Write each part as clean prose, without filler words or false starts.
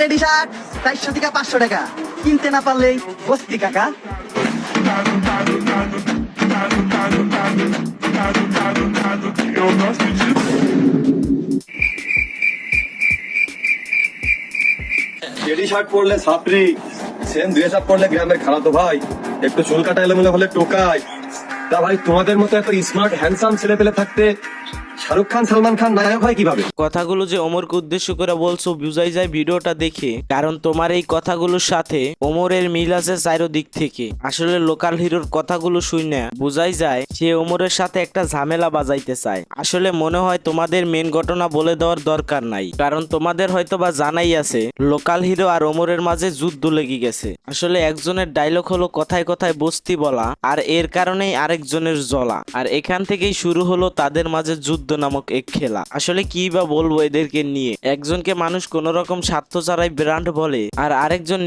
Teddy shirt 400 থেকে 500 টাকা, কিনতে না পারলেই বস্তি কাকা। টেডি শার্ট পরলে ছাপরি, সেম ড্রেস আপ পরলে গ্রামের খালাতো ভাই, একটু চুল কাটা এলোমেলো হলে টোকায়। তা ভাই তোমাদের মতো এত স্মার্ট হ্যান্ডসাম ছেলে পেলে থাকতে শাহরুখ খান সালমান খান নায়ক হয় কিভাবে? কথাগুলো যে ওমরকে উদ্দেশ্য করে বলছো বুঝাই যায় ভিডিওটা দেখে, কারণ তোমার এই কথাগুলোর সাথে ওমরের মিল আছে চারো দিক থেকে। আসলে লোকাল হিরোর কথাগুলো শুনে বুঝাই যায় সে ওমরের সাথে একটা ঝামেলা বাজাইতে চায়। আসলে মনে হয় তোমাদের মেন ঘটনা বলে দেওয়ার দরকার নাই, কারণ তোমাদের হয়তো বা জানাই আছে লোকাল হিরো আর ওমরের মাঝে যুদ্ধ লেগে গেছে। আসলে একজনের ডায়লগ হলো কথায় কথায় বস্তি বলা, আর এর কারণেই আরেকজনের জ্বলা, আর এখান থেকেই শুরু হলো তাদের মাঝে যুদ্ধ নামক এক খেলা। আসলে কি বা বলবো এদেরকে নিয়ে, একজনকে মানুষ কোন রকম স্বার্থ ছাড়াই ব্র্যান্ড বলে, আর আরেকজন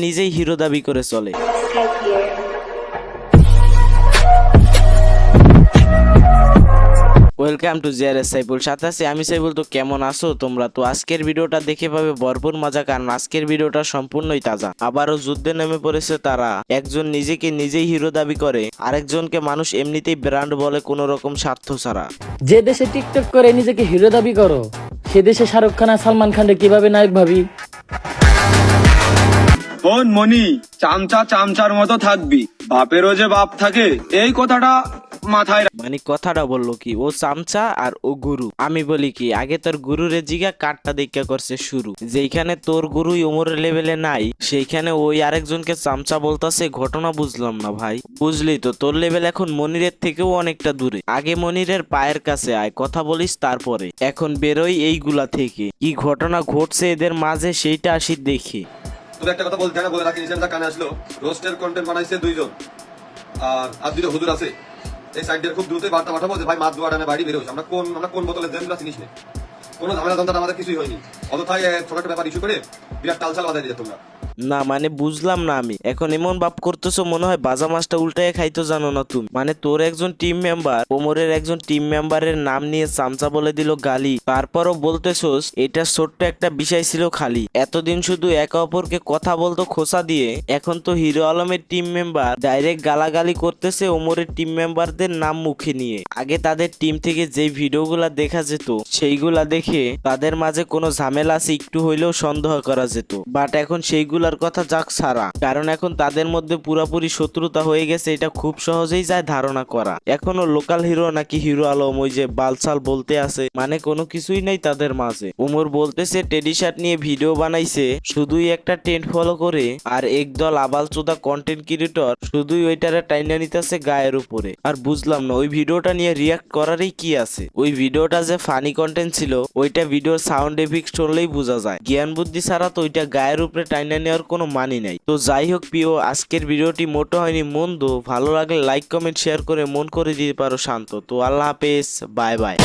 নিজেই হিরো দাবি করে চলে। ওয়েলকাম টু জিআরএস সাইফুল, সাথে আছি আমি সাইফুল। তো কেমন আছো তোমরা? তো আজকের ভিডিওটা দেখে পাবে ভরপুর মজা, কারণ আজকের ভিডিওটা সম্পূর্ণই তাজা। আবারও যুদ্ধে নেমে পড়েছে তারা। একজন নিজেই হিরো দাবি করে, আরেকজনকে মানুষ এমনিতেই ব্র্যান্ড বলে কোন রকম স্বার্থ ছাড়া। যে দেশে টিকটক করে নিজেকে হিরো দাবি করো, সে দেশে শাহরুখ খান আর সালমান খানকে কিভাবে নায়ক ভাবি? শোন মনি, চামচা চামচার মতো থাকবি, বাপেরও যে বাপ থাকে, এই কথাটা মাথায়। মানে কথাটা বললো কি ও চামচা আর ও গুরু। আমি বলি কি, আগে তোর গুরুরে জিগা কাঠটা দেখা করছে শুরু। যেখানে তোর গুরুই ওমরের লেভেলে নাই, সেইখানে ওই আরেকজনকে চামচা বলতাছে। ঘটনা বুঝলাম না ভাই। বুঝলি তো, তোর লেভেল এখন মনিরের থেকেও অনেকটা দূরে। আগে মনিরের পায়ের কাছে আয়, কথা বলিস, তারপরে এখন বেরোই এইগুলা থেকে। কি ঘটনা ঘটছে এদের মাঝে সেইটা আসি দেখি। তবে একটা কথা বলতে বলে রাখি, নিচে কানে আসলো, রোস্টের কন্টেন্ট বানাইছে 2 জন, আর 2টা হুজুর আছে। এই সাইড দিয়ে খুব দ্রুত বার্তা পাঠাবো যে ভাই মাছ দুয়ার বাড়ি বেরোস, আমরা কোন বোতলে দেন চিনিস না। কোনো ঝামেলা যন্ত্রণা আমাদের কিছুই হয়নি, অযথাই ছোট একটা ব্যাপার ইস্যু করে বিরাট টালচাল বাজাই দিয়ে তোমরা। না মানে বুঝলাম না আমি। এখন এমন ভাব করতেছো মনে হয় বাজা মাছটা উল্টায় খাইতো, জানো না তুমি? মানে তোর একজন টিম মেম্বার ওমরের একজন টিম মেম্বারের নাম নিয়ে চামচা বলে দিল গালি, তারপরও বলতেছোস এটা ছোট্ট একটা বিষয় ছিল খালি। এতদিন শুধু একে অপরকে কথা বলতো খোসা দিয়ে, এখন তো হিরো আলমের টিম মেম্বার ডাইরেক্ট গালাগালি করতেছে ওমরের টিম মেম্বারদের নাম মুখে নিয়ে। আগে তাদের টিম থেকে যে ভিডিওগুলা দেখা যেত, সেইগুলা দেখে তাদের মাঝে কোনো ঝামেলা আছে একটু হইলেও সন্দেহ করা যেত। বাট এখন সেইগুলার কথা যাক ছাড়া, কারণ এখন তাদের মধ্যে পুরাপুরি শত্রুতা হয়ে গেছে, এটা খুব সহজেই যায় ধারণা করা। এখনো লোকাল হিরো নাকি হিরো আলম ওই যে বালসাল বলতে আছে, মানে কোনো কিছুই নেই তাদের মাঝে। ওমর বলতেছে টেডি শার্ট নিয়ে ভিডিও বানাইছে শুধুই একটা ট্রেন্ড ফলো করে, আর একদল আবাল চোদা কন্টেন্ট ক্রিয়েটর শুধুই ওইটারে টাইনা নিতেছে গায়ের উপরে। আর বুঝলাম না ওই ভিডিওটা নিয়ে রিয়াক্ট করারই কি আছে। ওই ভিডিওটা যে ফানি কন্টেন্ট ছিল, ওইটা ভিডিওর সাউন্ড এফেক্ট শুনলেই বোঝা যায়। জ্ঞান বুদ্ধি ছাড়া তো ওইটা গায়ের উপরে টাইনা নেওয়ার কোনো মানি নাই। তো যাই হোক প্রিয়, আজকের ভিডিওটি মোটো হয়নি মন্দ। ভালো লাগলে লাইক কমেন্ট শেয়ার করে মন করে দিতে পারো শান্ত। তো আল্লাহ হাফেজ, বাই বাই।